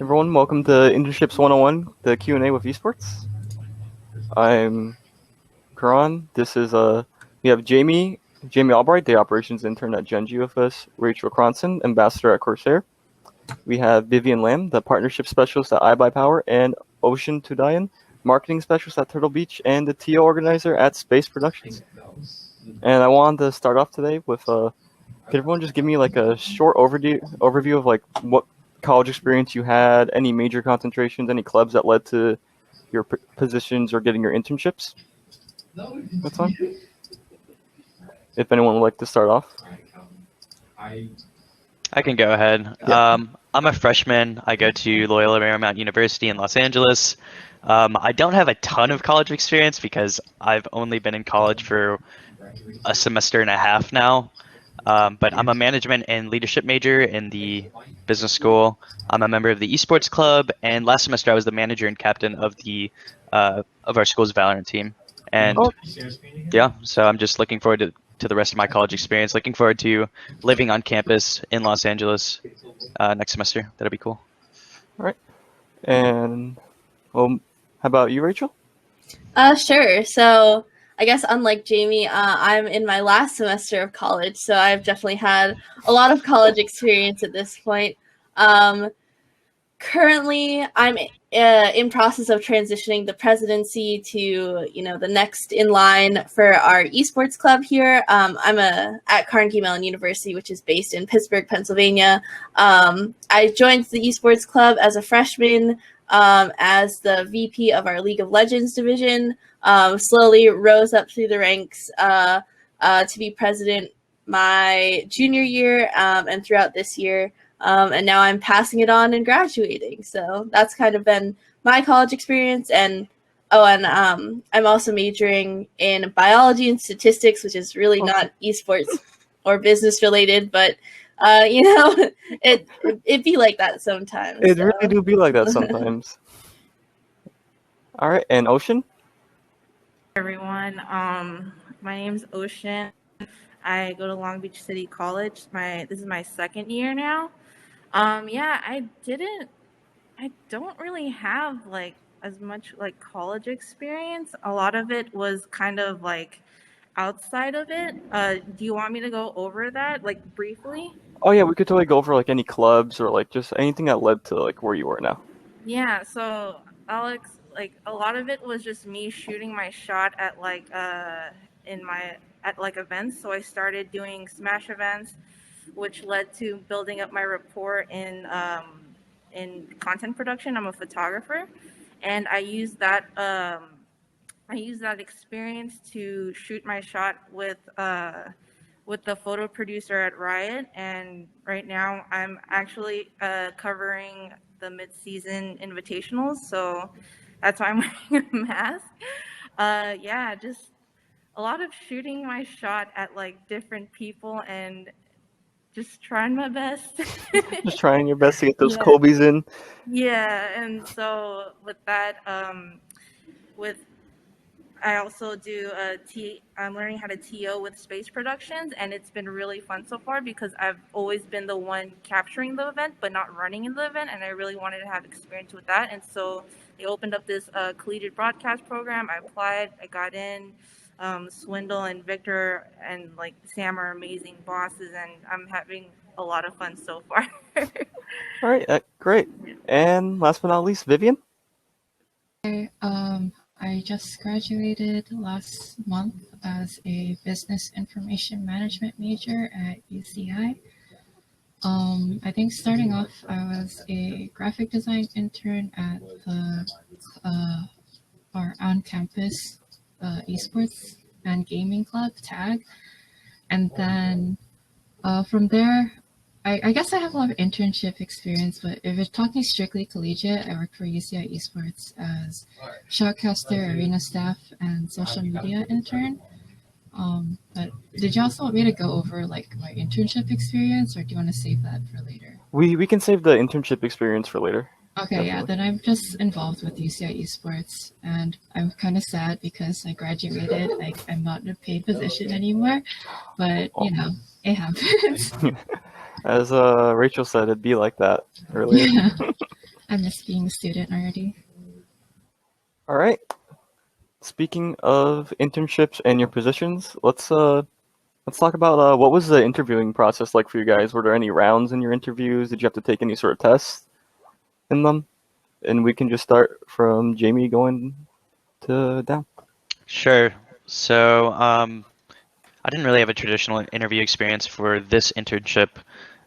Everyone, welcome to Internships 101, the Q&A with esports. I'm Karan. This is we have Jamie Albright, the operations intern at Gen.G with us, Rachel Cronson, ambassador at Corsair. We have Vivian Lamb, the partnership specialist at iBUYPOWER, and Ocean Tudayan, marketing specialist at Turtle Beach, and the TO organizer at Space Productions. And I wanted to start off today with could everyone just give me like a short overview of like what college experience you had, any major concentrations, any clubs that led to your positions or getting your internships? That's fine. If anyone would like to start off. I can go ahead. Yeah. I'm a freshman. I go to Loyola Marymount University in Los Angeles. I don't have a ton of college experience because I've only been in college for a semester and a half now. But I'm a management and leadership major in the business school. I'm a member of the esports club, and last semester I was the manager and captain of the of our school's Valorant team. And yeah, so I'm just looking forward to the rest of my college experience. Looking forward to living on campus in Los Angeles next semester. That'll be cool. All right. And how about you, Rachel? Sure. So I guess unlike Jamie, I'm in my last semester of college, so I've definitely had a lot of college experience at this point. Currently, I'm in process of transitioning the presidency to, the next in line for our esports club here. I'm at Carnegie Mellon University, which is based in Pittsburg, Pennsylvania. I joined the esports club as a freshman, as the VP of our League of Legends division. Slowly rose up through the ranks to be president my junior year and throughout this year. And now I'm passing it on and graduating. So that's kind of been my college experience. And I'm also majoring in biology and statistics, which is really not esports or business related, but it be like that sometimes. It really do be like that sometimes. All right, and Ocean? Everyone, my name's Ocean. I go to Long Beach City College. This is my second year now. I don't really have like as much like college experience. A lot of it was kind of like outside of it. Do you want me to go over that like briefly? Oh yeah, we could totally go over like any clubs or like just anything that led to like where you are now. Yeah, so Alex, like a lot of it was just me shooting my shot at like events. So I started doing Smash events, which led to building up my rapport in content production. I'm a photographer, and I used that experience to shoot my shot with the photo producer at Riot. And right now I'm actually covering the mid-season invitationals, so that's why I'm wearing a mask. Just a lot of shooting my shot at like different people and just trying my best. Just trying your best to get those Kobe's in. Yeah, and so with that, I also do I'm learning how to TO with Space Productions, and it's been really fun so far because I've always been the one capturing the event but not running in the event, and I really wanted to have experience with that. And so they opened up this collegiate broadcast program. I applied, I got in. Swindle and Victor and like Sam are amazing bosses, and I'm having a lot of fun so far. All right, great. And last but not least, Vivian? I just graduated last month as a business information management major at UCI. I think starting off, I was a graphic design intern at our on-campus esports and gaming club, TAG. And then from there, I guess I have a lot of internship experience, but if we're talking strictly collegiate, I work for UCI Esports as shotcaster, arena staff, and social media intern. But did you also want me to go over like my internship experience, or do you want to save that for later? We can save the internship experience for later. Okay, yeah, then I'm just involved with UCI Esports, and I'm kind of sad because I graduated, like I'm not in a paid position anymore, but it happens. As Rachel said, it'd be like that earlier. Yeah. I miss being a student already. All right. Speaking of internships and your positions, let's talk about what was the interviewing process like for you guys? Were there any rounds in your interviews? Did you have to take any sort of tests in them? And we can just start from Jamie going to down. Sure. So, I didn't really have a traditional interview experience for this internship.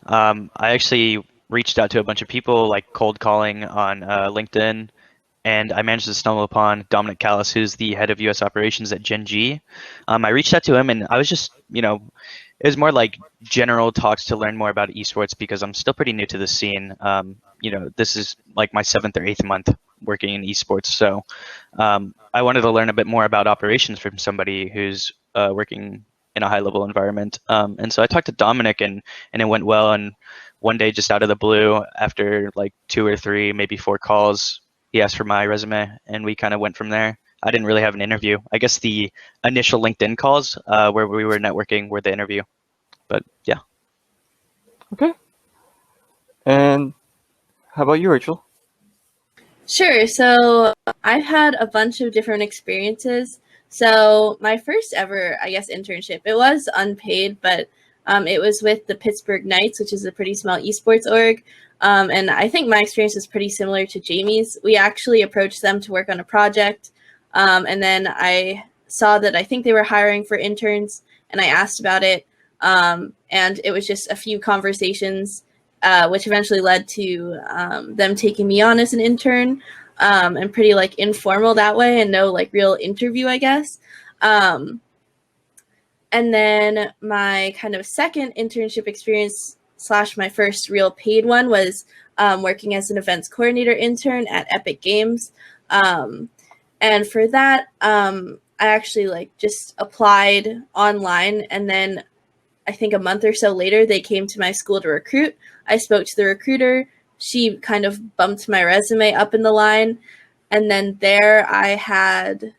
I actually reached out to a bunch of people, like cold calling on LinkedIn, and I managed to stumble upon Dominic Callis, who's the head of U.S. operations at Gen.G. I reached out to him, and I was just, it was more like general talks to learn more about esports because I'm still pretty new to the scene. This is like my 7th or 8th month working in esports, so I wanted to learn a bit more about operations from somebody who's working in a high-level environment. And so I talked to Dominic, and it went well. And one day, just out of the blue, after like 2 or 3, maybe 4 calls, he asked for my resume, and we kind of went from there. I didn't really have an interview. I guess the initial LinkedIn calls where we were networking were the interview. But yeah. Okay. And how about you, Rachel? Sure. So I've had a bunch of different experiences. So my first ever, I guess, internship, it was unpaid, but it was with the Pittsburg Knights, which is a pretty small esports org. And I think my experience was pretty similar to Jamie's. We actually approached them to work on a project. And then I saw that I think they were hiring for interns, and I asked about it. And it was just a few conversations, which eventually led to them taking me on as an intern, and pretty like informal that way and no like real interview, I guess. And then my kind of second internship experience / my first real paid one was working as an events coordinator intern at Epic Games. And for that, I actually like just applied online, and then I think a month or so later, they came to my school to recruit. I spoke to the recruiter. She kind of bumped my resume up in the line. And then there I had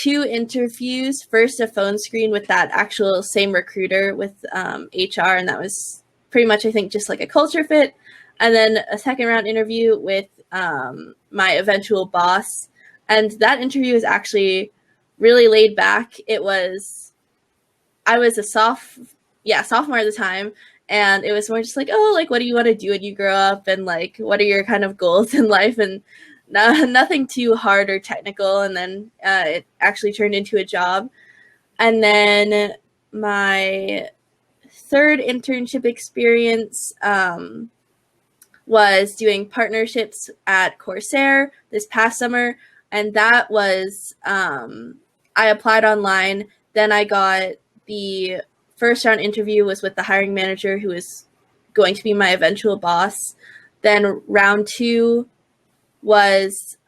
2 interviews. First, a phone screen with that actual same recruiter with HR. And that was pretty much, I think, just like a culture fit. And then a second round interview with my eventual boss. And that interview was actually really laid back. I was a sophomore at the time, and it was more just like, oh, like, what do you want to do when you grow up, and like, what are your kind of goals in life, and nothing too hard or technical. And then it actually turned into a job. And then my third internship experience was doing partnerships at Corsair this past summer, and that was I applied online. Then I got the first round interview was with the hiring manager, who was going to be my eventual boss. Then round 2 was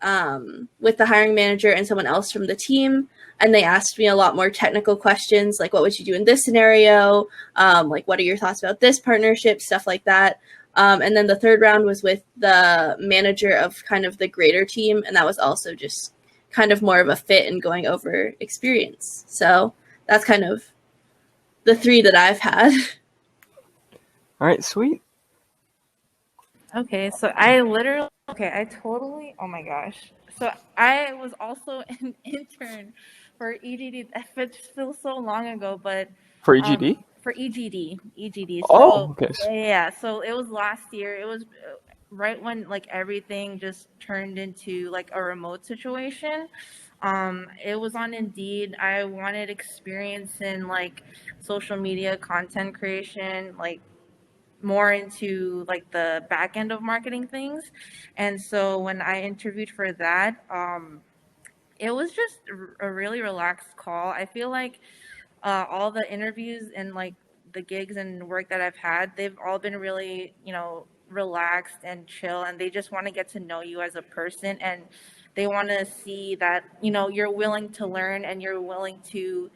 with the hiring manager and someone else from the team. And they asked me a lot more technical questions, like, what would you do in this scenario? Like, what are your thoughts about this partnership? Stuff like that. And then the third round was with the manager of kind of the greater team. And that was also just kind of more of a fit and going over experience. So that's kind of the 3 that I've had. All right, sweet. Okay, so oh my gosh. So I was also an intern for EGD. It feels so long ago, but For EGD? for EGD. So Oh, okay. yeah, so it was last year. It was right when like everything just turned into like a remote situation. It was on Indeed. I wanted experience in like social media content creation, like more into like the back end of marketing things. And so when I interviewed for that, it was just a really relaxed call. I feel like all the interviews and like the gigs and work that I've had, they've all been really, relaxed and chill, and they just want to get to know you as a person, and they want to see that, you're willing to learn and you're willing to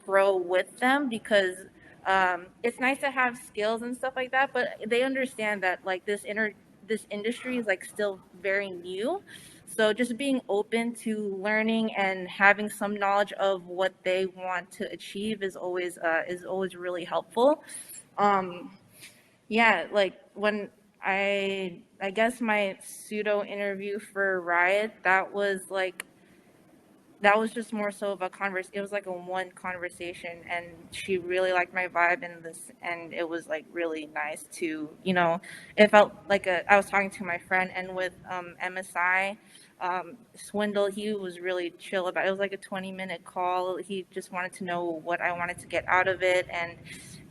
grow with them, because it's nice to have skills and stuff like that, but they understand that like this industry is like still very new. So just being open to learning and having some knowledge of what they want to achieve is always really helpful. Yeah, like when I guess my pseudo interview for Riot, that was just more so of a it was like a one conversation, and she really liked my vibe in this, and it was like really nice to, it felt like I was talking to my friend. And with MSI, Swindle, he was really chill about it. It was like a 20-minute call. He just wanted to know what I wanted to get out of it, and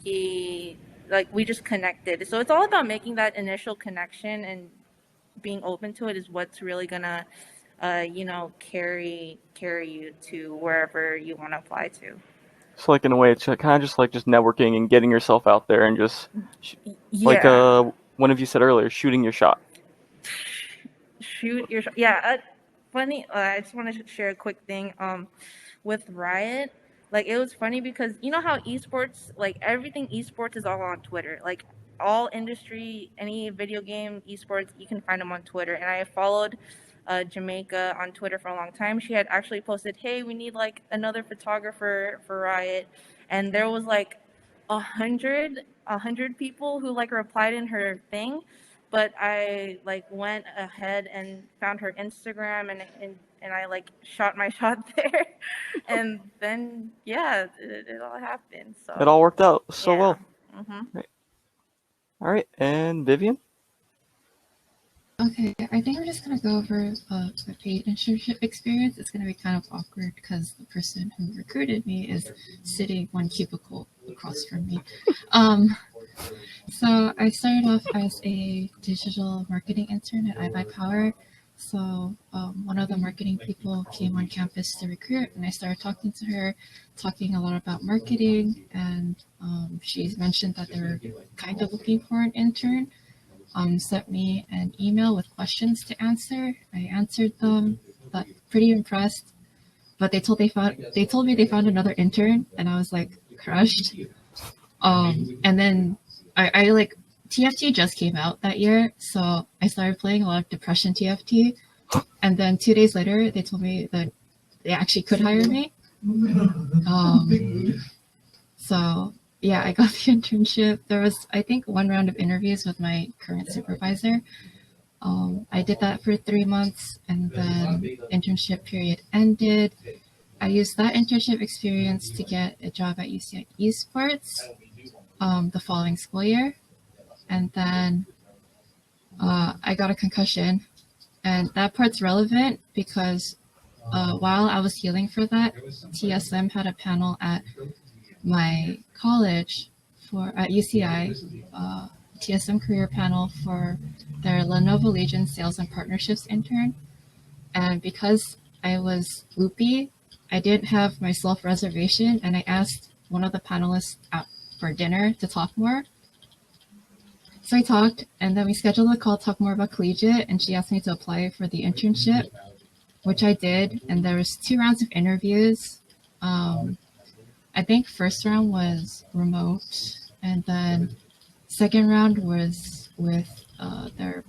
we just connected. So it's all about making that initial connection, and being open to it is what's really gonna carry you to wherever you want to apply to. So like in a way, it's kind of just like just networking and getting yourself out there and just like one of you said earlier, shooting your shot. Shoot your shot. Yeah. Funny. I just want to share a quick thing. With Riot, like it was funny because you know how esports, like everything esports is all on Twitter. Like all industry, any video game esports, you can find them on Twitter. And I followed Jamaica on Twitter for a long time. She had actually posted, "Hey, we need like another photographer for Riot," and there was like 100 people who like replied in her thing. But I like went ahead and found her Instagram, and I like shot my shot there, and then it all happened. So It all worked out so yeah. well. Mm-hmm. Right. All right, and Vivian. Okay, I think we're just gonna go over the paid internship experience. It's gonna be kind of awkward because the person who recruited me is sitting one cubicle across from me. So I started off as a digital marketing intern at iBUYPOWER. So one of the marketing people came on campus to recruit, and I started talking to her, talking a lot about marketing, and she mentioned that they were kind of looking for an intern. Sent me an email with questions to answer. I answered them, but pretty impressed. But they told me they found another intern, and I was like crushed. And then I like TFT just came out that year, so I started playing a lot of Depression TFT. And then 2 days later, they told me that they actually could hire me. So yeah, I got the internship. There was, I think, one round of interviews with my current supervisor. I did that for 3 months, and then internship period ended. I used that internship experience to get a job at UCI Esports the following school year. And then I got a concussion. And that part's relevant because while I was healing for that, TSM had a panel at my college at UCI, TSM career panel for their Lenovo Legion sales and partnerships intern. And because I was loopy, I didn't have my self-reservation, and I asked one of the panelists out for dinner to talk more. So I talked, and then we scheduled a call to talk more about collegiate, and she asked me to apply for the internship, which I did, and there was 2 rounds of interviews. I think first round was remote, and then second round was with their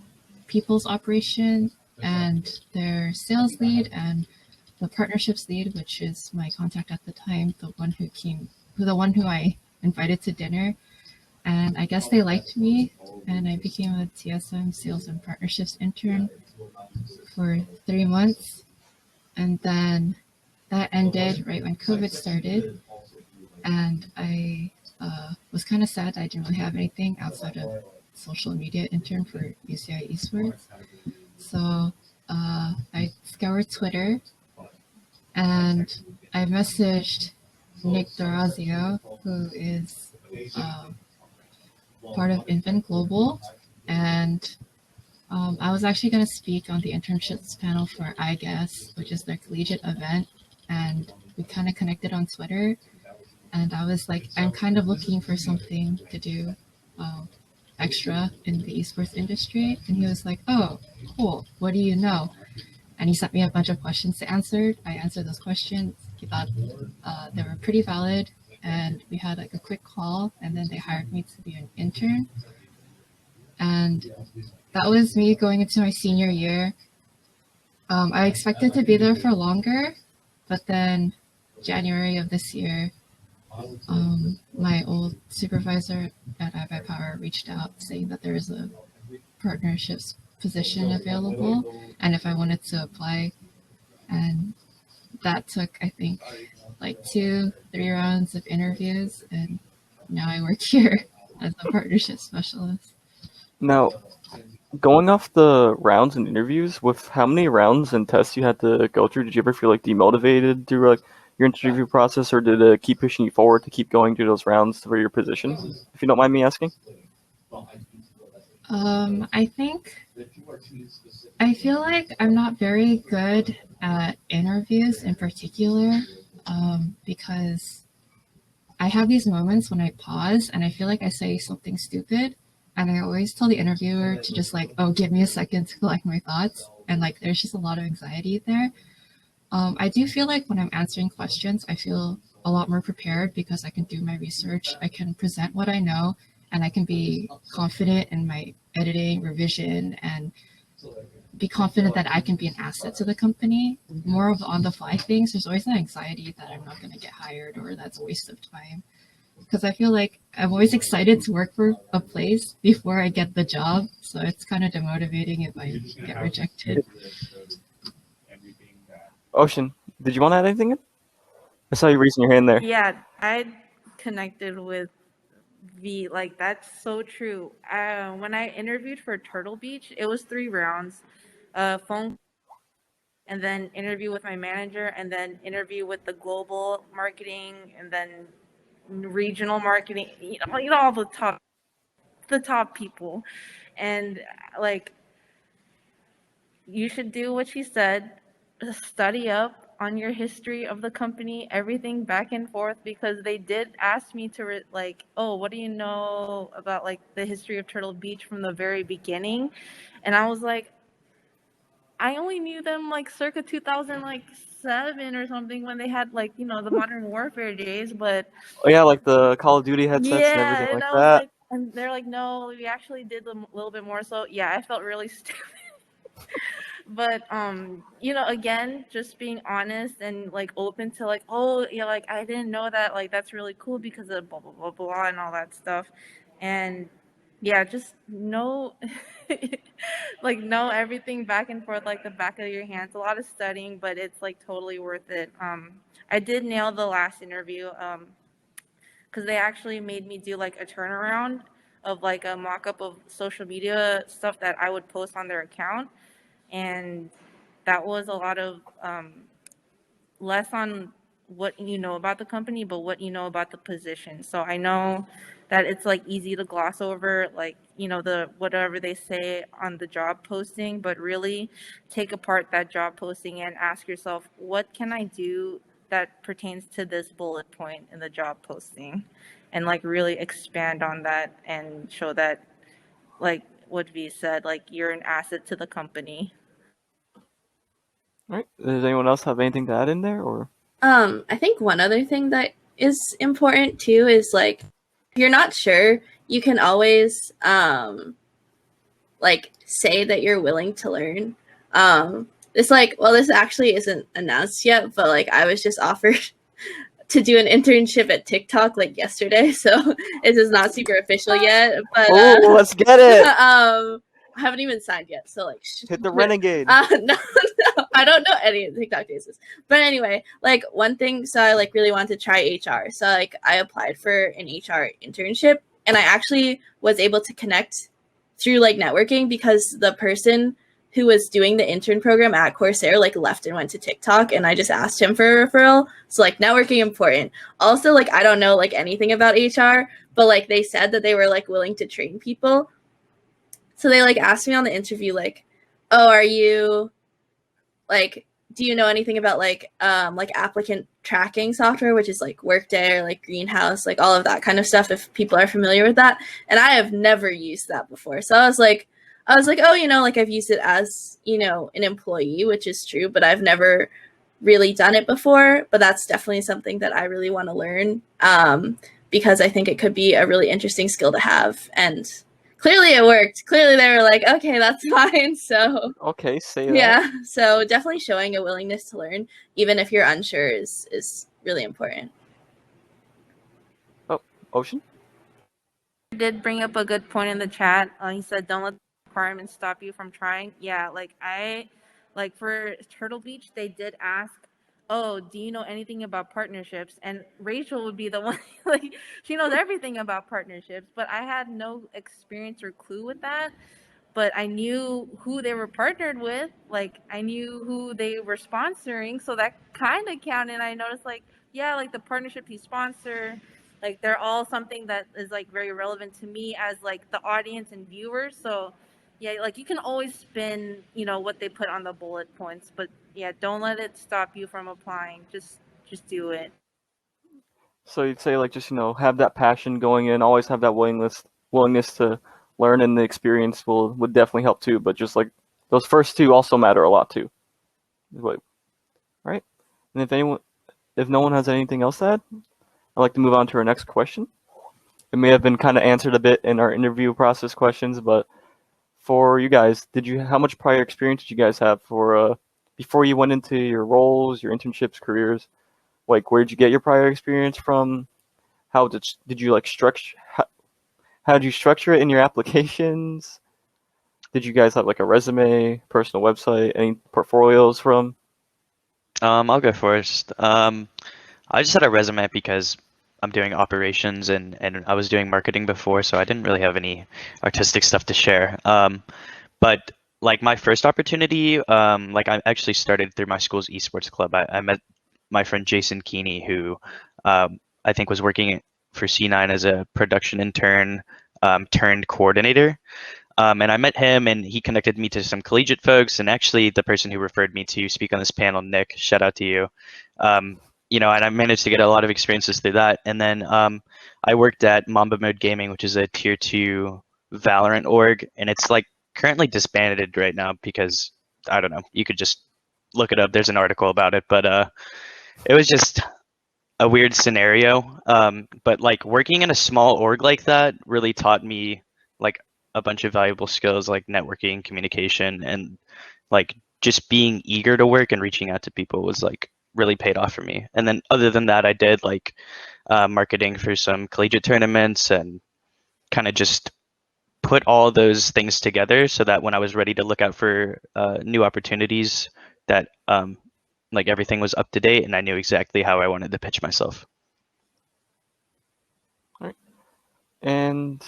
people's operation and their sales lead and the partnerships lead, which is my contact at the time, the one who I invited to dinner. And I guess they liked me, and I became a TSM sales and partnerships intern for 3 months. And then that ended right when COVID started. And I was kind of sad I didn't really have anything outside of social media intern for UCI Esports. So I scoured Twitter, and I messaged Nick Dorazio, who is part of Inven Global, and I was actually going to speak on the internships panel for iGuess, which is their collegiate event, and we kind of connected on Twitter. And I was like, I'm kind of looking for something to do extra in the esports industry. And he was like, oh, cool. What do you know? And he sent me a bunch of questions to answer. I answered those questions. He thought they were pretty valid. And we had like a quick call, and then they hired me to be an intern. And that was me going into my senior year. I expected to be there for longer, but then January of this year, my old supervisor at iBUYPOWER reached out saying that there is a partnerships position available and if I wanted to apply. And that took, I think, like 2-3 rounds of interviews, and now I work here as a partnership specialist. Now, going off the rounds and interviews, with how many rounds and tests you had to go through, did you ever feel like demotivated through like your interview process, or did it keep pushing you forward to keep going through those rounds for your position? If you don't mind me asking. I feel like I'm not very good at interviews in particular, because I have these moments when I pause and I feel like I say something stupid, and I always tell the interviewer to just like, oh, give me a second to collect my thoughts, and like there's just a lot of anxiety there. I do feel like when I'm answering questions, I feel a lot more prepared because I can do my research, I can present what I know, and I can be confident in my editing, revision, and be confident that I can be an asset to the company. More of on-the-fly things, there's always that anxiety that I'm not going to get hired or that's a waste of time. Because I feel like I'm always excited to work for a place before I get the job, so it's kind of demotivating if I get rejected. Ocean, did you want to add anything in? I saw you raising your hand there. Yeah, I connected with V. Like, that's so true. When I interviewed for Turtle Beach, it was 3 rounds. Phone, and then interview with my manager, and then interview with the global marketing, and then regional marketing. You know all the top people, and like, you should do what she said. Study up on your history of the company, everything back and forth, because they did ask me to like, oh, what do you know about like the history of Turtle Beach from the very beginning? And I was like, I only knew them like circa 2007 or something, when they had like, the Modern Warfare days. But Oh yeah, like the Call of Duty headsets and everything yeah, and like I was that. like, and they're like, no, we actually did a little bit more. So yeah, I felt really stupid. But again, just being honest and like open to like, oh yeah, like I didn't know that, like that's really cool because of blah blah blah blah and all that stuff. And yeah, just know like know everything back and forth like the back of your hands. A lot of studying, but it's like totally worth it. I did nail the last interview because they actually made me do like a turnaround of like a mock-up of social media stuff that I would post on their account. And that was a lot of less on what you know about the company, but what you know about the position. So I know that it's like easy to gloss over, like, the whatever they say on the job posting, but really take apart that job posting and ask yourself, what can I do that pertains to this bullet point in the job posting? And like really expand on that and show that, like what V said, like you're an asset to the company. All right. Does anyone else have anything to add in there, or? I think one other thing that is important too is like, if you're not sure, you can always like say that you're willing to learn. It's like, well, this actually isn't announced yet, but like I was just offered to do an internship at TikTok like yesterday, so it is not super official yet. But Oh, let's get it! I haven't even signed yet, so like Hit the renegade. No, I don't know any of the TikTok cases. But anyway, like one thing, so I like really wanted to try HR. So like I applied for an HR internship, and I actually was able to connect through like networking because the person who was doing the intern program at Corsair like left and went to TikTok, and I just asked him for a referral. So like networking important. Also, like I don't know like anything about HR, but like they said that they were like willing to train people. So they like asked me on the interview like, oh, are you like, do you know anything about like applicant tracking software, which is like Workday or like Greenhouse, like all of that kind of stuff, if people are familiar with that. And I have never used that before. So I was like, oh, like I've used it as, an employee, which is true, but I've never really done it before. But that's definitely something that I really want to learn, because I think it could be a really interesting skill to have. And clearly it worked. Clearly they were like, okay, that's fine. So Okay, say that. yeah, so definitely showing a willingness to learn, even if you're unsure, is really important. Oh, Ocean? Did bring up a good point in the chat. He said, don't let the requirements stop you from trying. Yeah, like for Turtle Beach, they did ask, oh, do you know anything about partnerships? And Rachel would be the one, like, she knows everything about partnerships, but I had no experience or clue with that. But I knew who they were partnered with. Like, I knew who they were sponsoring. So that kind of counted. I noticed, like, yeah, like the partnership you sponsor, like they're all something that is like very relevant to me as like the audience and viewers. So yeah, like you can always spin, you know, what they put on the bullet points, but yeah, don't let it stop you from applying. Just do it. So you'd say like just have that passion going in, always have that willingness to learn, and the experience would definitely help too. But just like those first two also matter a lot too. Right? And if no one has anything else to add, I'd like to move on to our next question. It may have been kind of answered a bit in our interview process questions, but for you guys, how much prior experience did you guys have before you went into your roles, your internships, careers? Like, where did you get your prior experience from? How did you like structure? How did you structure it in your applications? Did you guys have like a resume, personal website, any portfolios from? I'll go first. I just had a resume because I'm doing operations and I was doing marketing before, so I didn't really have any artistic stuff to share. But like my first opportunity, like I actually started through my school's esports club. I met my friend Jason Keeney, who I think was working for C9 as a production intern turned coordinator. And I met him, and he connected me to some collegiate folks. And actually, the person who referred me to speak on this panel, Nick, shout out to you. And I managed to get a lot of experiences through that. And then I worked at Mamba Mode Gaming, which is a tier 2 Valorant org, and it's like currently disbanded right now because I don't know. You could just look it up. There's an article about it, but it was just a weird scenario. But like working in a small org like that really taught me like a bunch of valuable skills like networking, communication, and like just being eager to work and reaching out to people was like really paid off for me. And then other than that, I did like marketing for some collegiate tournaments and kind of just put all those things together so that when I was ready to look out for new opportunities, that like everything was up to date and I knew exactly how I wanted to pitch myself. All right. And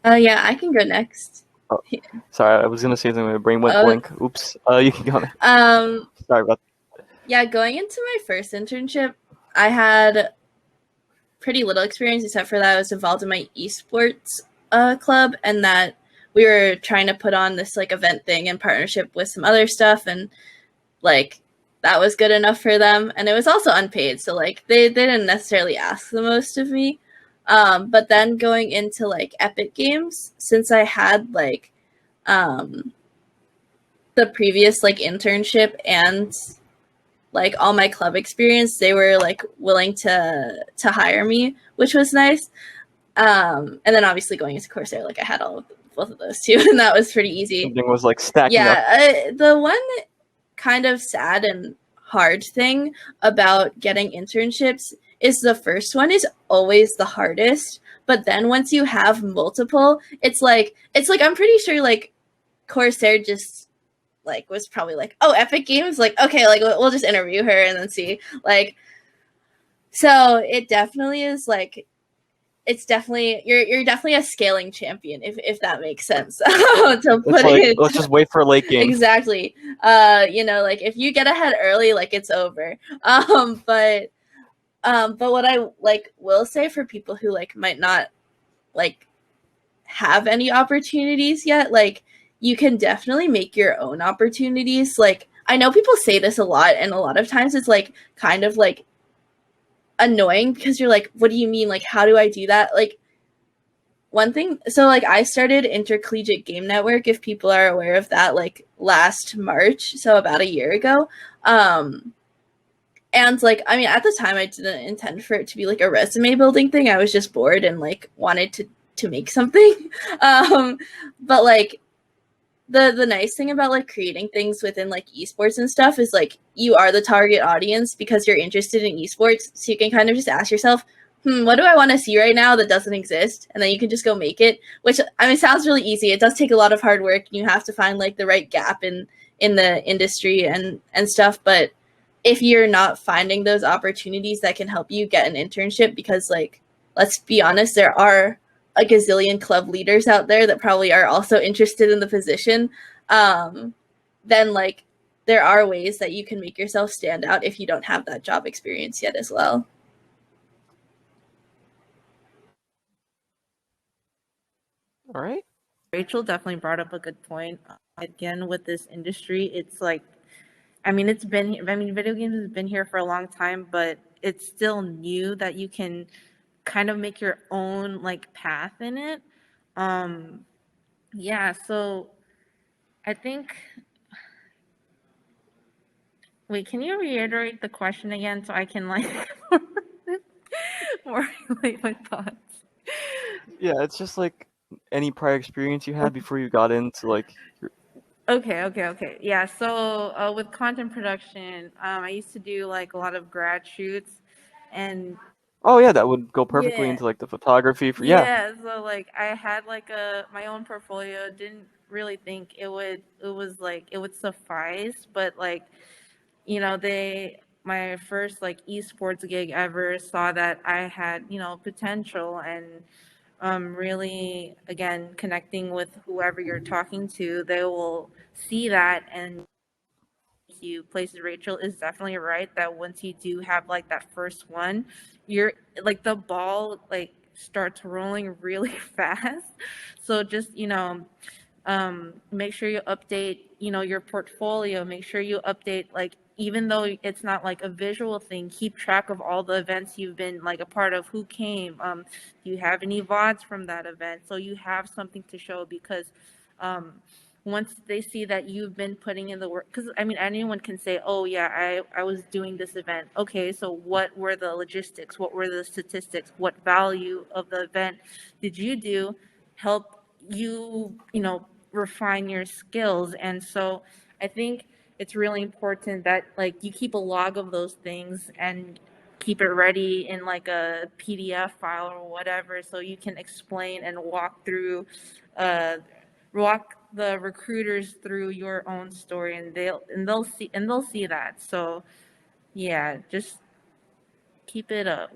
yeah, I can go next. Oh, sorry, I was gonna say something. My brain went blank. Oops. You can go now. Sorry about that. Yeah, going into my first internship, I had pretty little experience except for that I was involved in my esports club, and that we were trying to put on this like event thing in partnership with some other stuff, and like that was good enough for them. And it was also unpaid, so like they didn't necessarily ask the most of me. But then going into like Epic Games, since I had like the previous like internship and like all my club experience, they were like willing to hire me, which was nice. And then obviously going into Corsair, like I had both of those too, and that was pretty easy. Something was like stacking up. Yeah, the one kind of sad and hard thing about getting internships is the first one is always the hardest, but then once you have multiple, it's like I'm pretty sure like Corsair just like was probably like, oh, Epic Games, like okay, like we'll just interview her and then see, like, so it definitely is like, it's definitely you're definitely a scaling champion if that makes sense. To put it, let's just wait for a late game. Exactly. Like if you get ahead early, like it's over. But what I like will say for people who like might not like have any opportunities yet, like you can definitely make your own opportunities. Like I know people say this a lot, and a lot of times it's like kind of like annoying because you're like, what do you mean? Like, how do I do that? Like one thing, so like I started Intercollegiate Game Network, if people are aware of that, like last March, so about a year ago. And like, I mean, at the time I didn't intend for it to be like a resume building thing. I was just bored and like wanted to make something. But like the nice thing about like creating things within like esports and stuff is like you are the target audience because you're interested in esports. So you can kind of just ask yourself, what do I want to see right now that doesn't exist? And then you can just go make it, which, I mean, sounds really easy. It does take a lot of hard work. You have to find like the right gap in the industry and stuff. But if you're not finding those opportunities that can help you get an internship, because like, let's be honest, there are a gazillion club leaders out there that probably are also interested in the position, then like there are ways that you can make yourself stand out if you don't have that job experience yet as well. All right. Rachel definitely brought up a good point. Again, with this industry, it's like, I mean, video games has been here for a long time, but it's still new that you can kind of make your own like path in it. Yeah, so I think, wait, can you reiterate the question again so I can like formulate my thoughts? Yeah, it's just like any prior experience you had before you got into like Okay. Yeah, so with content production, I used to do like a lot of grad shoots, and Oh yeah, that would go perfectly yeah, into like the photography for yeah. yeah. So like I had like my own portfolio. Didn't really think it would suffice, but like, you know, my first like esports gig ever saw that I had, you know, potential, and really, again, connecting with whoever you're talking to, they will see that. And you places, Rachel is definitely right that once you do have like that first one, you're like the ball like starts rolling really fast. So just, you know, make sure you update, you know, your portfolio. Make sure you update, like, even though it's not like a visual thing, keep track of all the events you've been like a part of, who came, do you have any VODs from that event, so you have something to show. Because once they see that you've been putting in the work, because I mean, anyone can say, oh yeah, I was doing this event. Okay, so what were the logistics, what were the statistics, what value of the event did you do, help you, you know, refine your skills. And so I think it's really important that like you keep a log of those things and keep it ready in like a PDF file or whatever, so you can explain and walk the recruiters through your own story, and they'll see that. So yeah, just keep it up.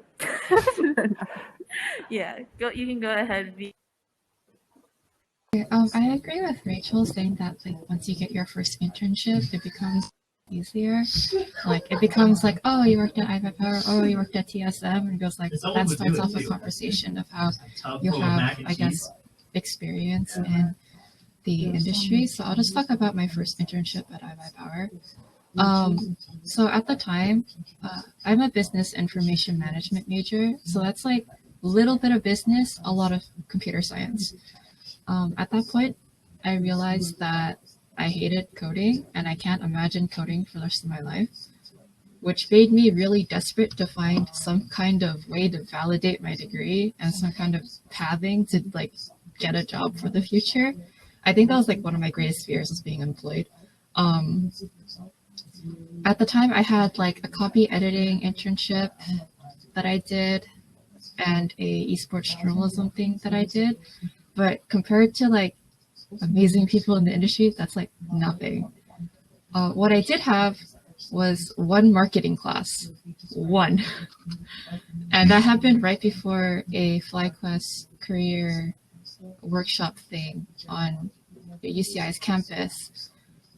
Yeah, you can go ahead. I agree with Rachel saying that like once you get your first internship, it becomes easier. Like it becomes like, oh, you worked at iBUYPOWER, oh, you worked at TSM, and it goes like that starts off a conversation of how you have, I guess, experience in the industry. So I'll just talk about my first internship at iBUYPOWER. So at the time, I'm a business information management major, so that's like a little bit of business, a lot of computer science. At that point, I realized that I hated coding and I can't imagine coding for the rest of my life, which made me really desperate to find some kind of way to validate my degree and some kind of pathing to like get a job for the future. I think that was like one of my greatest fears, was being employed. At the time, I had like a copy editing internship that I did and a esports journalism thing that I did. But compared to like amazing people in the industry, that's like nothing. What I did have was one marketing class, one. And that happened right before a FlyQuest career workshop thing on UCI's campus.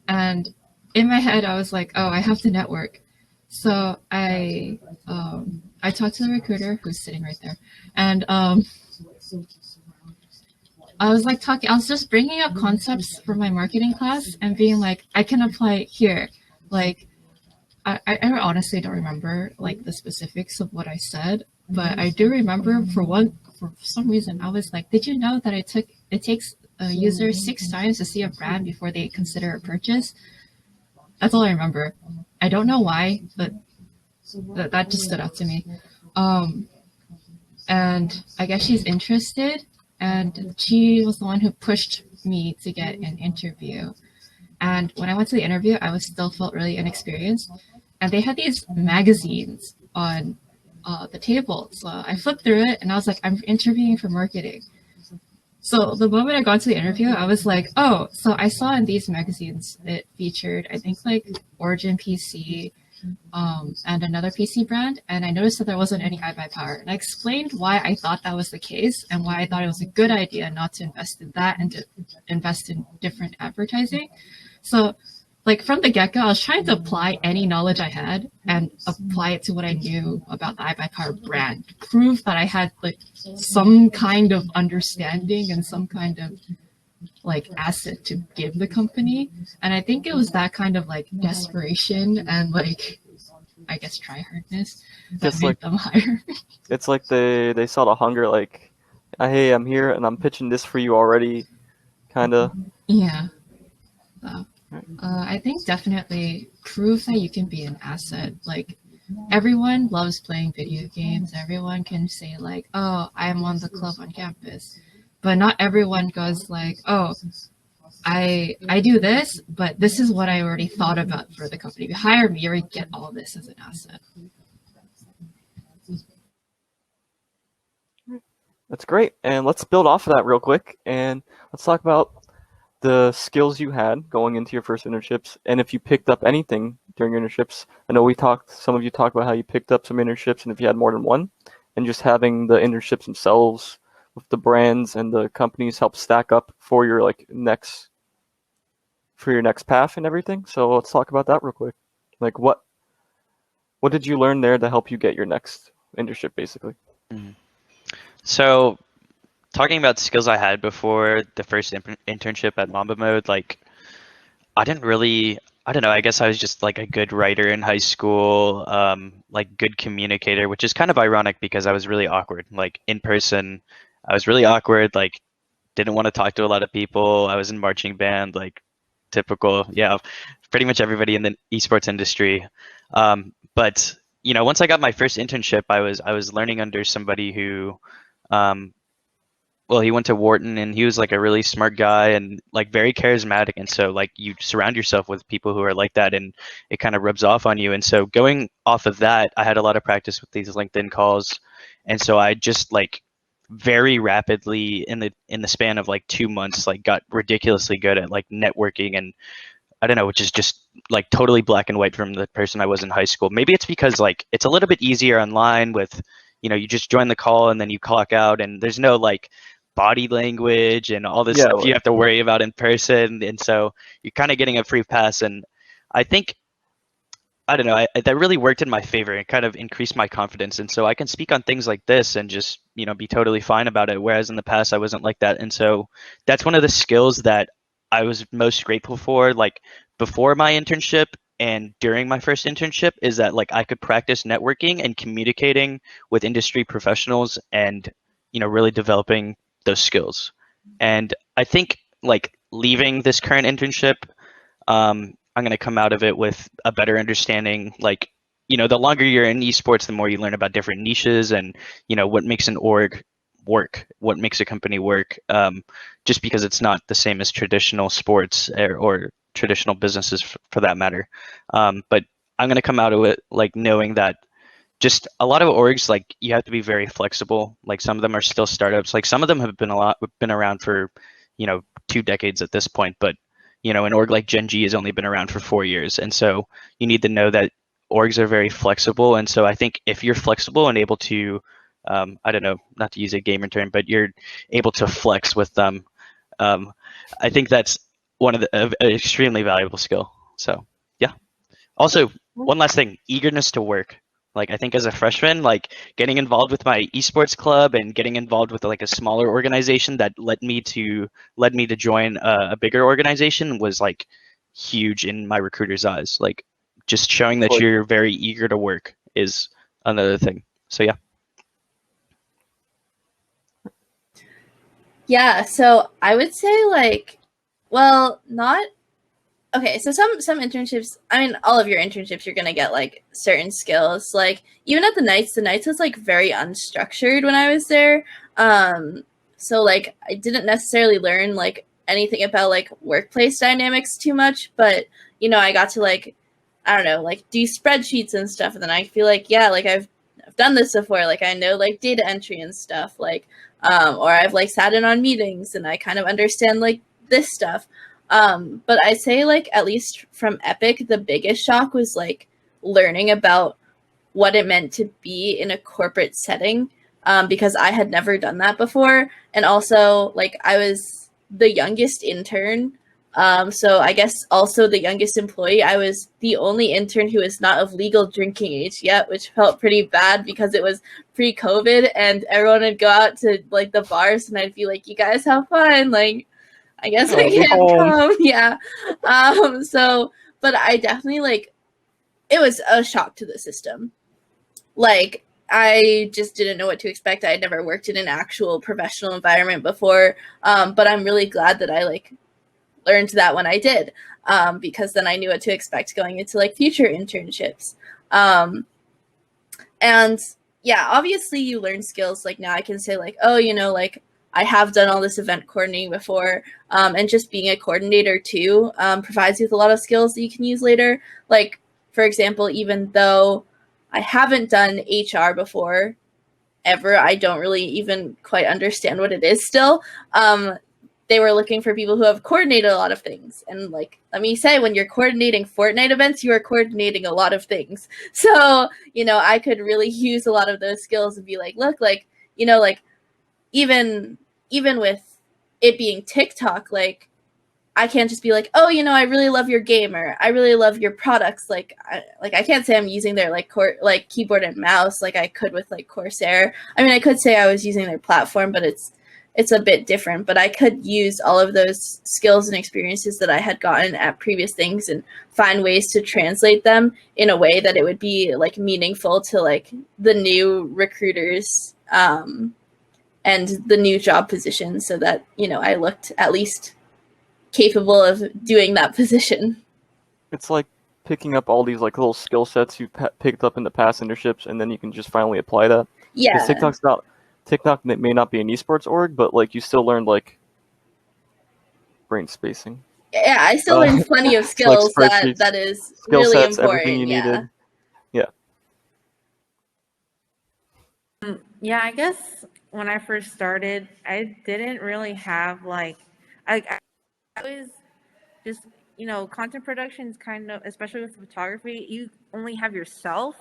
And in my head, I was like, oh, I have to network. So I talked to the recruiter who's sitting right there. And I was just bringing up concepts from my marketing class and being like, I can apply here. Like, I honestly don't remember like the specifics of what I said, but I do remember for some reason, I was like, did you know that it takes a user 6 times to see a brand before they consider a purchase? That's all I remember. I don't know why, but that just stood out to me. And I guess she's interested. And she was the one who pushed me to get an interview. And when I went to the interview, I still felt really inexperienced. And they had these magazines on the table. So I flipped through it and I was like, I'm interviewing for marketing. So the moment I got to the interview, I was like, oh, so I saw in these magazines it featured, I think like Origin PC, and another PC brand, and I noticed that there wasn't any iBUYPOWER. And I explained why I thought that was the case and why I thought it was a good idea not to invest in that and to invest in different advertising. So like from the get-go, I was trying to apply any knowledge I had and apply it to what I knew about the iBUYPOWER brand, prove that I had like some kind of understanding and some kind of like asset to give the company. And I think it was that kind of like desperation and like, I guess, tryhardness that It's made like them hire me. it's like they saw the hunger, like, hey, I'm here and I'm pitching this for you already, kind of. Yeah. So, I think definitely prove that you can be an asset. Like everyone loves playing video games. Everyone can say like, oh, I'm on the club on campus. But not everyone goes like, oh, I do this, but this is what I already thought about for the company. If you hire me, you already get all this as an asset. That's great. And let's build off of that real quick and let's talk about the skills you had going into your first internships and if you picked up anything during your internships. I know some of you talked about how you picked up some internships and if you had more than one, and just having the internships themselves with the brands and the companies help stack up for your next path and everything. So let's talk about that real quick. Like what did you learn there to help you get your next internship basically? So, talking about skills I had before the first internship at Mamba Mode, like I don't know, I guess I was just like a good writer in high school, like good communicator, which is kind of ironic because I was really awkward. Like in person, I was really awkward, like didn't want to talk to a lot of people. I was in marching band, like typical, yeah, pretty much everybody in the esports industry. But once I got my first internship, I was learning under somebody who, well, he went to Wharton and he was like a really smart guy and like very charismatic. And so like you surround yourself with people who are like that and it kind of rubs off on you. And so going off of that, I had a lot of practice with these LinkedIn calls. And so I just like very rapidly in the span of like 2 months, like got ridiculously good at like networking and I don't know, which is just like totally black and white from the person I was in high school. Maybe it's because like it's a little bit easier online with, you just join the call and then you clock out and there's no like body language and all this stuff you have to worry about in person. And so you're kind of getting a free pass. And I think, I don't know, that really worked in my favor and kind of increased my confidence. And so I can speak on things like this and just, be totally fine about it. Whereas in the past, I wasn't like that. And so that's one of the skills that I was most grateful for, like before my internship and during my first internship, is that like I could practice networking and communicating with industry professionals and, really developing those skills. And I think like leaving this current internship, I'm going to come out of it with a better understanding. Like, the longer you're in esports, the more you learn about different niches and, what makes an org work, what makes a company work, just because it's not the same as traditional sports or traditional businesses for that matter. But I'm going to come out of it like knowing that just a lot of orgs, like you have to be very flexible. Like some of them are still startups. Like some of them have been around for, 2 decades at this point. But, an org like Gen.G has only been around for 4 years. And so you need to know that orgs are very flexible. And so I think if you're flexible and able to, I don't know, not to use a gamer term, but you're able to flex with them, I think that's one of the an extremely valuable skill. So yeah. Also, one last thing, eagerness to work. Like I think as a freshman, like getting involved with my esports club and getting involved with like a smaller organization that led me to join a bigger organization was like huge in my recruiter's eyes. Like just showing that you're very eager to work is another thing. So yeah. Yeah, so I would say like, well, not okay. So some internships, I mean, all of your internships, you're gonna get like certain skills. Like even at the Knights was like very unstructured when I was there. So like I didn't necessarily learn like anything about like workplace dynamics too much, but I got to like, I don't know, like do spreadsheets and stuff, and then I feel like yeah, like I've I've done this before. Like I know like data entry and stuff, like or I've like sat in on meetings and I kind of understand like this stuff. But I'd say like at least from Epic, the biggest shock was like learning about what it meant to be in a corporate setting, because I had never done that before. And also like I was the youngest intern. So I guess also the youngest employee. I was the only intern who is not of legal drinking age yet, which felt pretty bad because it was pre-COVID and everyone would go out to like the bars and I'd be like, you guys have fun. Like, I guess I can't come. Yeah. So, but I definitely like, it was a shock to the system. Like, I just didn't know what to expect. I had never worked in an actual professional environment before. But I'm really glad that I like learned that when I did, because then I knew what to expect going into like future internships. And yeah, obviously you learn skills. Like now I can say like, oh, you know, like I have done all this event coordinating before, and just being a coordinator too provides you with a lot of skills that you can use later. Like, for example, even though I haven't done HR before ever, I don't really even quite understand what it is still. They were looking for people who have coordinated a lot of things. And like, let me say, when you're coordinating Fortnite events, you are coordinating a lot of things. So, you know, I could really use a lot of those skills and be like, look, like, you know, like even with it being TikTok, like I can't just be like, oh, you know, I really love your game or I really love your products. Like I can't say I'm using their like keyboard and mouse like I could with like Corsair. I mean, I could say I was using their platform, but it's a bit different. But I could use all of those skills and experiences that I had gotten at previous things and find ways to translate them in a way that it would be like meaningful to like the new recruiters and the new job position, so that, you know, I looked at least capable of doing that position. It's like picking up all these like little skill sets you picked up in the past internships, and then you can just finally apply that. Yeah. Because TikTok may not be an esports org, but like you still learned like brain spacing. Yeah, I still learned plenty of skills like that is skill really sets, important. everything you needed. Yeah. Yeah, I guess when I first started, I didn't really have like, I always just, you know, content production is kind of, especially with photography, you only have yourself.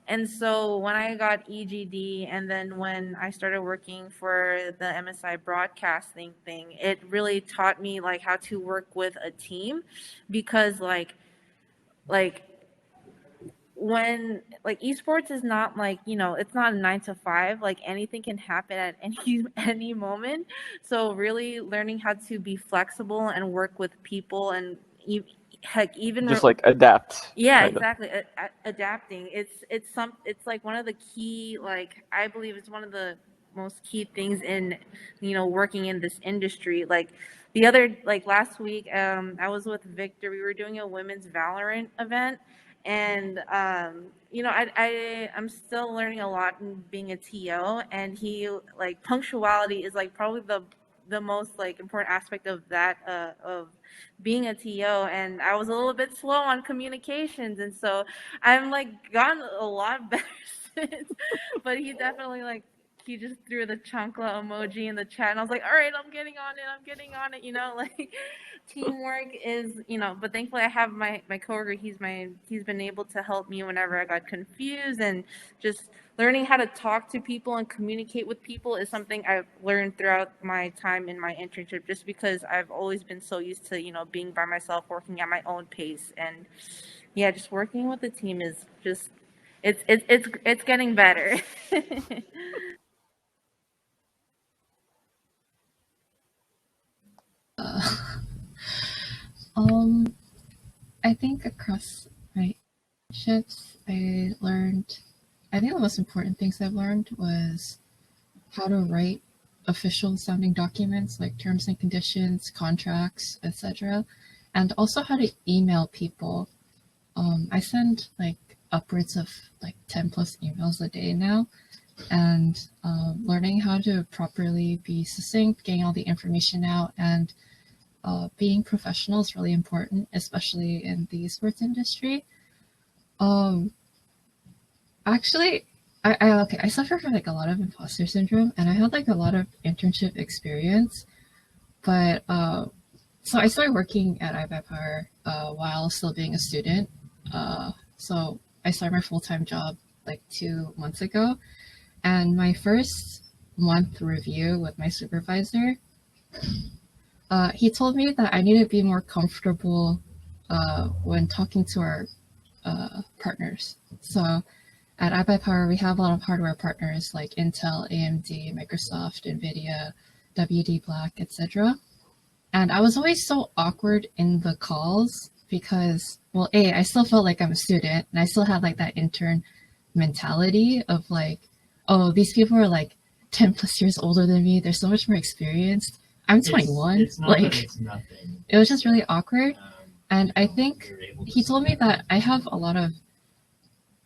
And so when I got EGD and then when I started working for the MSI broadcasting thing, it really taught me like how to work with a team, because like when like esports is not like, you know, it's not a 9 to 5, like anything can happen at any moment. So really learning how to be flexible and work with people and heck, even just like adapt. yeah, kinda. exactly. Adapting. It's like one of the key, like I believe it's one of the most key things in, you know, working in this industry. Like the other, like last week, I was with Victor. We were doing a women's Valorant event, and you know, I'm still learning a lot in being a TO, and he like punctuality is like probably the most like important aspect of that of being a TO, and I was a little bit slow on communications, and so I'm like gotten a lot better since. But he definitely like he just threw the chancla emoji in the chat, and I was like, all right, I'm getting on it, you know, like teamwork is, you know. But thankfully I have my coworker. He's been able to help me whenever I got confused, and just learning how to talk to people and communicate with people is something I've learned throughout my time in my internship, just because I've always been so used to, you know, being by myself, working at my own pace. And yeah, just working with the team is just, it's getting better. I think across my internships, I think the most important things I've learned was how to write official sounding documents like terms and conditions, contracts, etc. And also how to email people. I send like upwards of like 10 plus emails a day now, and learning how to properly be succinct, getting all the information out, and being professional is really important, especially in the esports industry. Actually, I suffer from like a lot of imposter syndrome, and I had like a lot of internship experience, but so I started working at iBUYPOWER while still being a student. So I started my full-time job like 2 months ago, and my first month review with my supervisor, he told me that I need to be more comfortable when talking to our partners. So at iBUYPOWER, we have a lot of hardware partners like Intel, AMD, Microsoft, NVIDIA, WD Black, etc. And I was always so awkward in the calls because, well, I still felt like I'm a student, and I still had like that intern mentality of like, oh, these people are like 10 plus years older than me. They're so much more experienced. I'm 21. It's not like, that it's nothing. it was just really awkward. Um, And I think you're able to he told me select that I have a lot of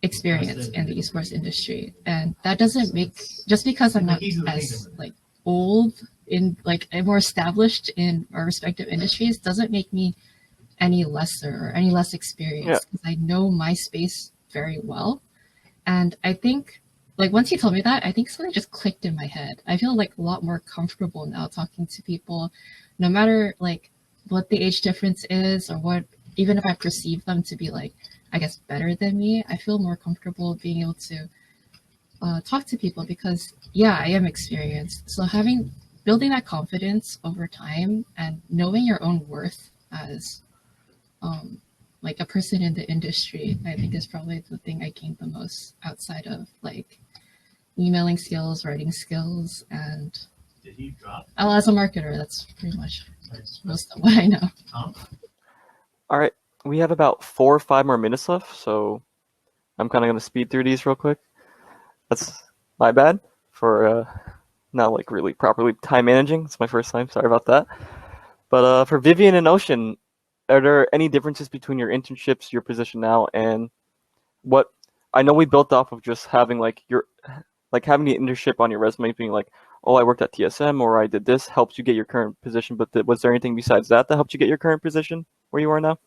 experience in the esports industry, and that doesn't make, just because I'm not as like old in like more established in our respective industries, doesn't make me any lesser or any less experienced, because I know my space very well. And I think like once he told me that, I think something just clicked in my head. I feel like a lot more comfortable now talking to people, no matter like what the age difference is, or what, even if I perceive them to be like, I guess, better than me, I feel more comfortable being able to talk to people because, yeah, I am experienced. So building that confidence over time and knowing your own worth as like a person in the industry, I think is probably the thing I gained the most outside of like emailing skills, writing skills, and Did he drop? as a marketer, that's pretty much most of what I know. Tom? All right, we have about 4 or 5 more minutes left, so I'm kind of going to speed through these real quick. That's my bad for not like really properly time managing. It's my first time. Sorry about that. But for Vivian and Ocean, are there any differences between your internships, your position now, and what? I know we built off of just having like having the internship on your resume, being like, oh, I worked at TSM or I did this, helps you get your current position. But was there anything besides that helped you get your current position where you are now?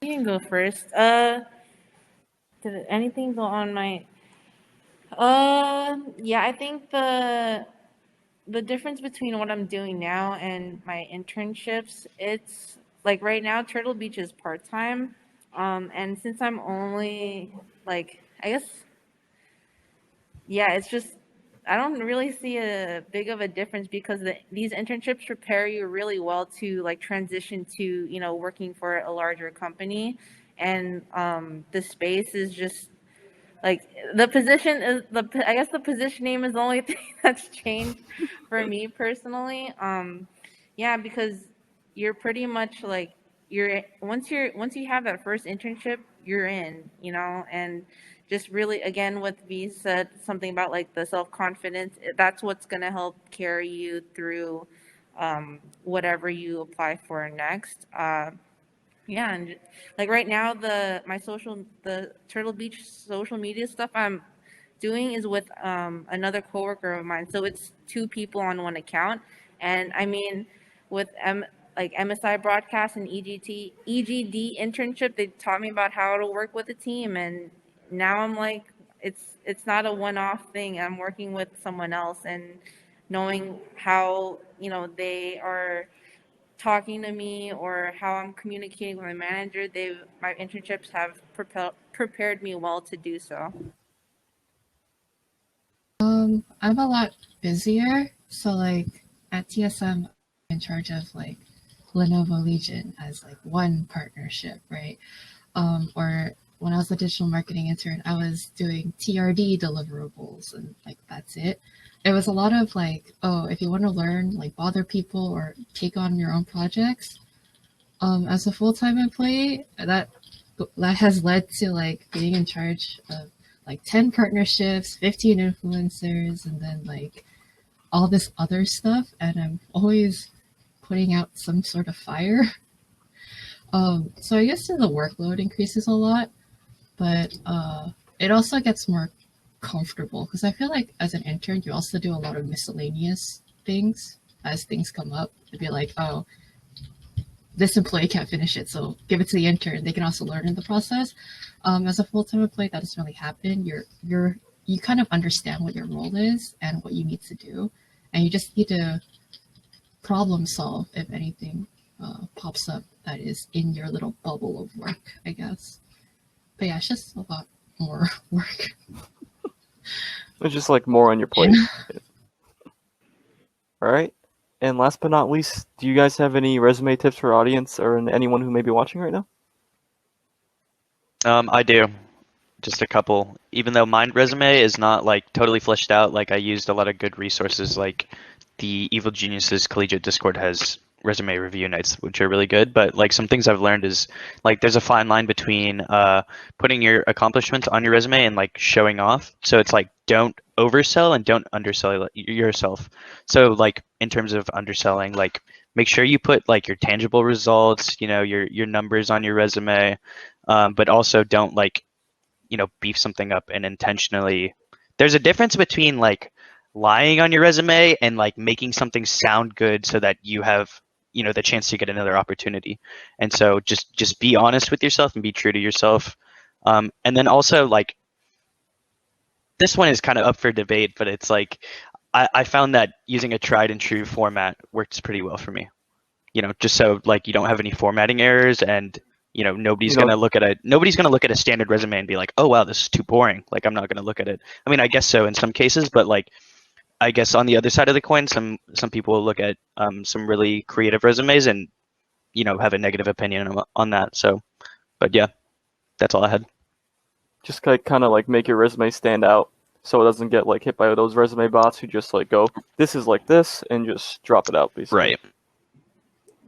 You can go first. Did anything go on my? Yeah, I think the difference between what I'm doing now and my internships, it's like right now Turtle Beach is part-time. And since I'm only like, I guess, yeah, it's just I don't really see a big of a difference because these internships prepare you really well to like transition to, working for a larger company. And the space is just like the position is I guess the position name is the only thing that's changed for me personally. Yeah, because you're pretty much like once you have that first internship, you're in, and just really again what V said something about like the self-confidence, that's what's gonna help carry you through whatever you apply for next. Yeah, and like right now, the Turtle Beach social media stuff I'm doing is with another coworker of mine. So it's 2 people on one account, and I mean, with like MSI broadcast and EGD internship, they taught me about how to work with a team, and now I'm like, it's not a one-off thing. I'm working with someone else, and knowing how they are talking to me or how I'm communicating with my manager, my internships have prepared me well to do so. I'm a lot busier. So like at TSM, I'm in charge of like Lenovo Legion as like one partnership, right? Or when I was a digital marketing intern, I was doing TRD deliverables, and like that's it. It was a lot of like, oh, if you want to learn, like bother people or take on your own projects. As a full-time employee, that has led to like being in charge of like 10 partnerships, 15 influencers, and then like all this other stuff. And I'm always putting out some sort of fire. So I guess the workload increases a lot, but it also gets more comfortable because I feel like as an intern, you also do a lot of miscellaneous things as things come up. It'd be like, oh, this employee can't finish it, so give it to the intern. They can also learn in the process. As a full-time employee, that doesn't really happen. You kind of understand what your role is and what you need to do, and you just need to problem solve if anything pops up that is in your little bubble of work, I guess. But yeah, it's just a lot more work. It's just like more on your plate. All right. And last but not least, do you guys have any resume tips for our audience or anyone who may be watching right now? I do. Just a couple. Even though my resume is not like totally fleshed out, like I used a lot of good resources, like the Evil Geniuses Collegiate Discord has resume review nights, which are really good. But like some things I've learned is like there's a fine line between putting your accomplishments on your resume and like showing off. So it's like don't oversell and don't undersell yourself. So like in terms of underselling, like make sure you put like your tangible results, you know, your numbers on your resume, but also don't like, you know, beef something up and intentionally. There's a difference between like lying on your resume and like making something sound good so that you have, you know, the chance to get another opportunity. And so just be honest with yourself and be true to yourself. And then also like this one is kind of up for debate, but it's like I found that using a tried and true format works pretty well for me. You know, just so like you don't have any formatting errors, and you know nobody's gonna look at a standard resume and be like, oh wow, this is too boring. Like I'm not gonna look at it. I mean, I guess so in some cases, but like I guess on the other side of the coin, some people will look at some really creative resumes and, you know, have a negative opinion on that. So, but yeah, that's all I had. Just kind of like make your resume stand out so it doesn't get like hit by those resume bots who just like go, this is like this, and just drop it out basically. Right.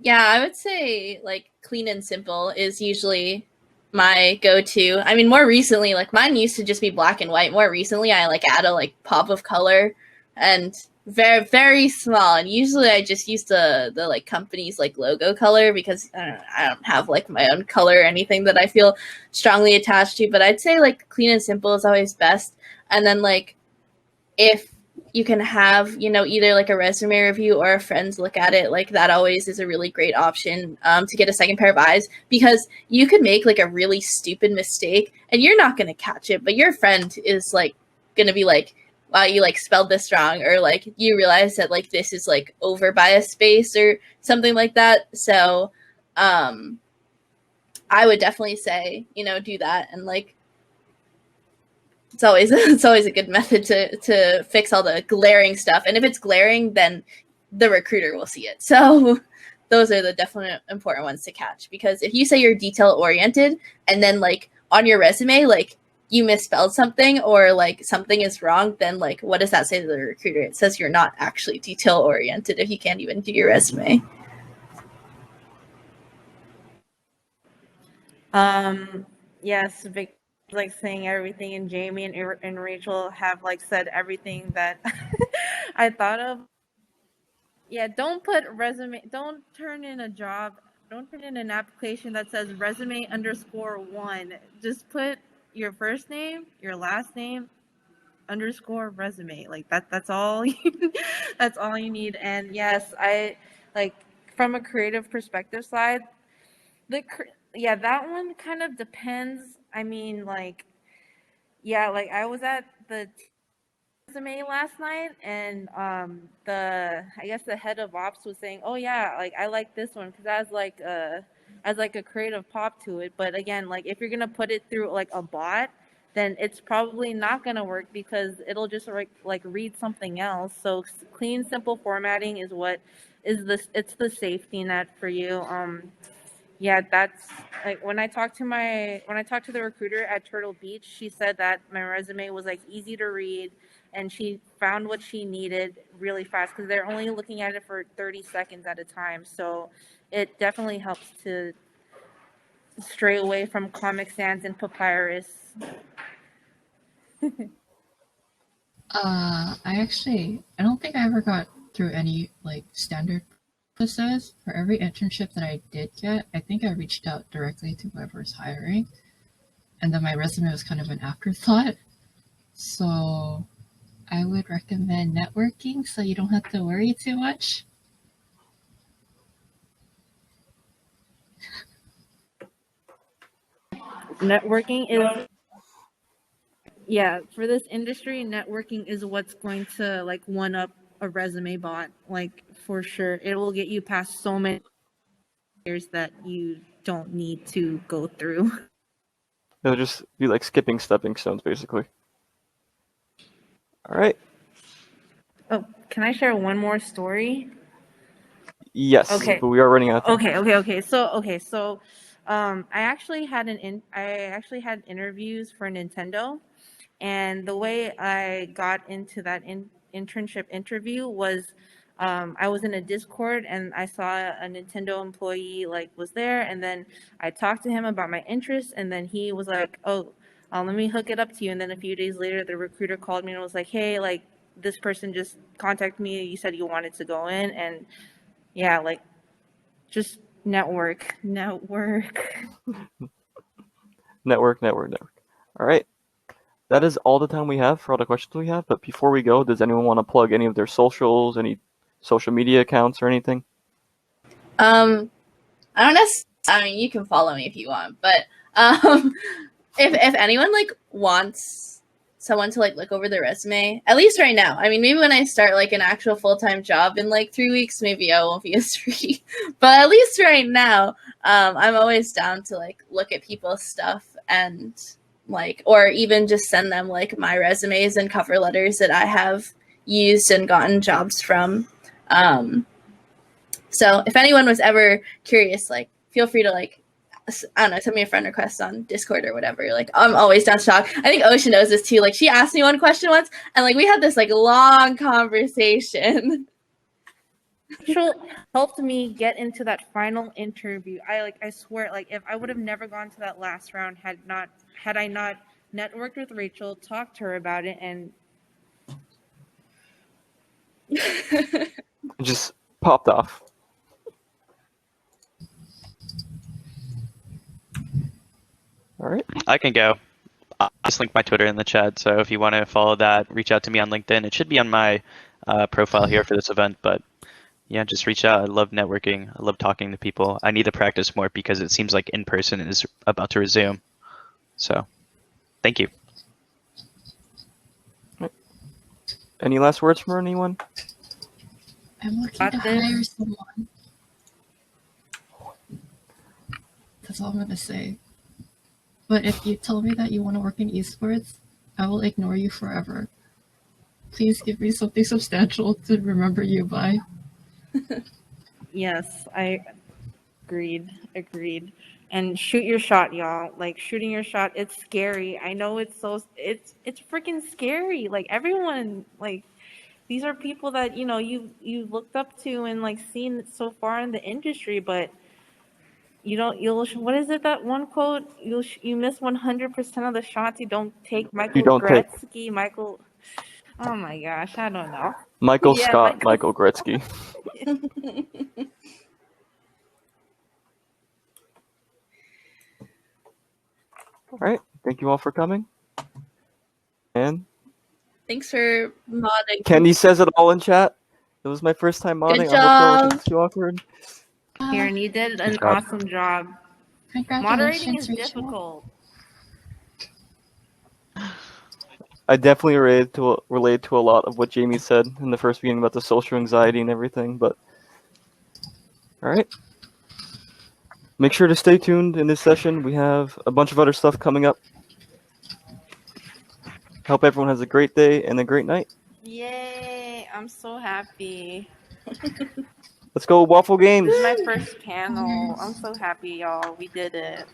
Yeah, I would say like clean and simple is usually my go-to. I mean, more recently, like mine used to just be black and white. More recently, I like add a like pop of color and very, very small. And usually I just use the like company's like logo color because I don't have like my own color or anything that I feel strongly attached to. But I'd say like clean and simple is always best. And then like if you can have, you know, either like a resume review or a friend's look at it, like that always is a really great option to get a second pair of eyes, because you could make like a really stupid mistake and you're not going to catch it, but your friend is like going to be like, wow, you like spelled this wrong, or like you realize that like this is like over by a space or something like that. So I would definitely say, you know, do that. And like it's always a good method to fix all the glaring stuff. And if it's glaring, then the recruiter will see it. So those are the definite important ones to catch, because if you say you're detail oriented and then like on your resume, like you misspelled something or like something is wrong, then like what does that say to the recruiter? It says you're not actually detail oriented if you can't even do your resume. Yes, Vic, like saying everything, and Jamie and Rachel have like said everything that I thought of. Yeah, don't turn in an application that says resume_1. Just put your first name, your last name, _resume. Like that's all that's all you need. And yes, I like from a creative perspective side, that one kind of depends. I mean, like, yeah, like I was at the resume last night, and I guess the head of ops was saying, oh yeah, like I like this one because as like a creative pop to it. But again, like if you're gonna put it through like a bot, then it's probably not gonna work because it'll just like read something else. So clean, simple formatting is it's the safety net for you. Yeah, that's like when I talked to the recruiter at Turtle Beach, she said that my resume was like easy to read, and she found what she needed really fast because they're only looking at it for 30 seconds at a time. So it definitely helps to stray away from Comic Sans and Papyrus. I don't think I ever got through any like standard process. For every internship that I did get, I think I reached out directly to whoever's hiring, and then my resume was kind of an afterthought. So I would recommend networking so you don't have to worry too much. networking is for this industry, networking is what's going to like one up a resume bot, like for sure. It will get you past so many years that you don't need to go through. It'll just be like skipping stepping stones, basically. All right. Oh, can I share one more story? Yes. Okay. But we are running out of time. So, I actually had interviews for Nintendo, and the way I got into that internship interview was, I was in a Discord and I saw a Nintendo employee like was there, and then I talked to him about my interests, and then he was like, "Oh, let me hook it up to you." And then a few days later, the recruiter called me and was like, "Hey, like this person just contacted me. You said you wanted to go in," and yeah, like just network. Network. All right. That is all the time we have for all the questions we have. But before we go, does anyone want to plug any of their socials, any social media accounts or anything? I don't necessarily. I mean, you can follow me if you want, but if anyone like wants someone to like look over their resume, at least right now. I mean, maybe when I start like an actual full-time job in like 3 weeks, maybe I won't be as free. But at least right now, I'm always down to like look at people's stuff and like, or even just send them like my resumes and cover letters that I have used and gotten jobs from. So if anyone was ever curious, like feel free to like, I don't know, send me a friend request on Discord or whatever. Like I'm always down to talk. I think Ocean knows this too. Like she asked me one question once and like we had this like long conversation. Rachel helped me get into that final interview. I swear, like if I would have never gone to that last round had I not networked with Rachel, talked to her about it, and It just popped off. All right. I can go. I just linked my Twitter in the chat, so if you want to follow that, reach out to me on LinkedIn. It should be on my profile here for this event, but yeah, just reach out. I love networking. I love talking to people. I need to practice more because it seems like in-person is about to resume. So, thank you. Any last words from anyone? I'm looking to hire someone. That's all I'm going to say. But if you tell me that you want to work in esports, I will ignore you forever. Please give me something substantial to remember you by. yes, I agreed. And shoot your shot, y'all. Like shooting your shot, it's scary. I know it's freaking scary. Like everyone, like these are people that you looked up to and like seen so far in the industry, but what is it, that one quote? You miss 100% of the shots you don't take. Michael Gretzky. Oh my gosh, I don't know. Michael Scott, Michael Gretzky. All right. Thank you all for coming. And thanks for modding. Candy says it all in chat. It was my first time modding. Good I hope that job. wasn't too awkward. Karen, you did an awesome job. Moderating is Rachel. difficult. I definitely relate to a lot of what Jamie said in the first beginning about the social anxiety and everything, but all right. Make sure to stay tuned in this session. We have a bunch of other stuff coming up. Hope everyone has a great day and a great night. Yay, I'm so happy. Let's go Waffle Games. This is my first panel. I'm so happy, y'all. We did it.